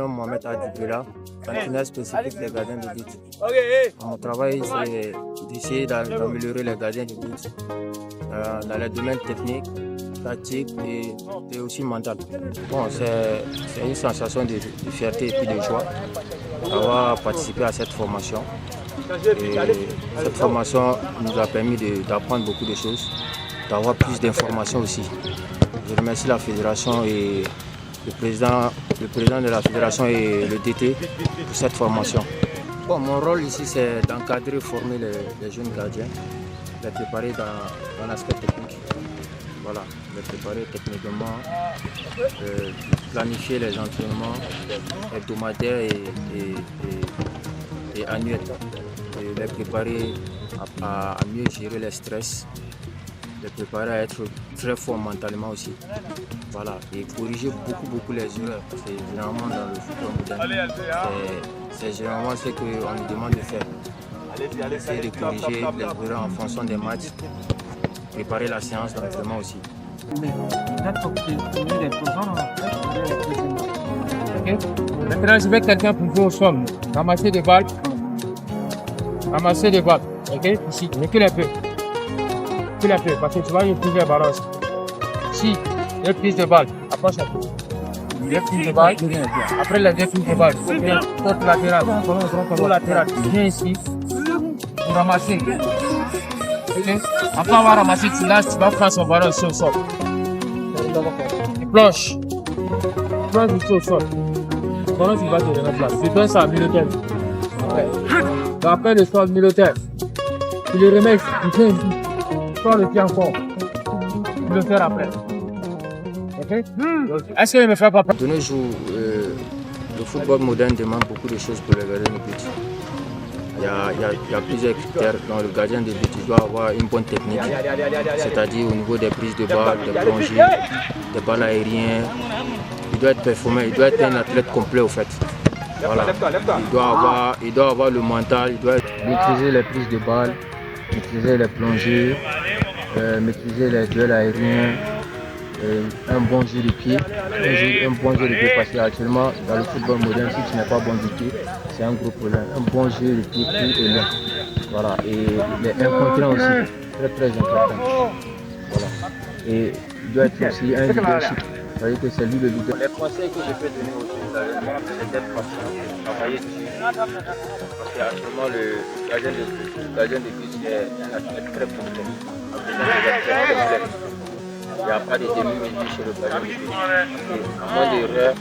nomme Mohamed Adibula, entraîneur spécifique des gardiens de but. Mon travail, c'est d'essayer d'améliorer les gardiens de but dans les domaines techniques, tactiques et aussi mental. Bon, c'est une sensation de fierté et puis de joie d'avoir participé à cette formation. Et cette formation nous a permis d'apprendre beaucoup de choses, d'avoir plus d'informations aussi. Je remercie la fédération et le président de la fédération et le DT pour cette formation. Bon, mon rôle ici, c'est d'encadrer et former les jeunes gardiens, les préparer dans l'aspect technique. Voilà, les préparer techniquement, planifier les entraînements hebdomadaires et annuels. Et les préparer à mieux gérer les stress, les préparer à être très forts mentalement aussi. Voilà, et corriger beaucoup les erreurs. C'est généralement dans le football moderne. C'est généralement ce qu'on nous demande de faire. Essayer de corriger les erreurs en fonction des matchs, préparer la séance d'entraînement aussi. Okay. Maintenant, je vais quelqu'un pour jouer au sol. Ramasser des balles. Ramasser des balles. Ok? Ici, recule un peu. Recule un peu, parce que tu vas retrouver le ballon. Ici, deux prises de balle. Approche un peu. Deux prises de balle. Après les deux prises de balle, porte latérale. Pour latéral. Viens ici. Pour ramasser. Ok? Après avoir ramassé, tu lâches, tu vas prendre son ballon sur le sol. Tu plonges. Tu plonges ici au sol. Le ballon, tu vas te donner place. Tu donnes ça à militaire. Tu appelles le sol militaire. Tu le remets ici. Tu viens ici. Tu sors le pied encore. Tu peux le faire après. Ok? Est-ce qu'il me fait pas peur? De nos jours, le football moderne demande beaucoup de choses pour les gardiens de but. Il y a plusieurs critères. Dans le gardien de but, il doit avoir une bonne technique, c'est-à-dire au niveau des prises de balles, des plongées, des balles aériennes. Il doit être performant, il doit être un athlète complet au fait. Voilà. Il doit avoir le mental, il doit maîtriser les prises de balles, maîtriser les plongées, maîtriser les duels aériens, un bon jeu de pied. Un bon jeu de pied parce qu'actuellement dans le football moderne, si tu n'es pas bon du pied, c'est un gros problème. Un bon jeu de pied court et long. Voilà. Et les incontrants aussi, très important. Voilà. Et il doit être aussi un leadership. Vous voyez que c'est lui le leader. Les conseils que je peux donner aux jeunes, c'est d'être patient, travailler dessus. Parce qu'actuellement, le gardien de but, c'est un athlète très complet. Il n'y a pas de demi-mesure sur le gardien de but. À moins d'erreur,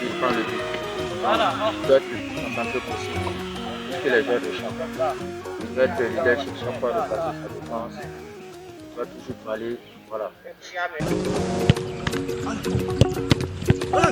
il prend le but. Il doit être le plus concentré possible. Plus que les joueurs de champ. Il doit être le leadership chaque fois de passer sa défense. Il doit toujours parler. Voilà. Voilà.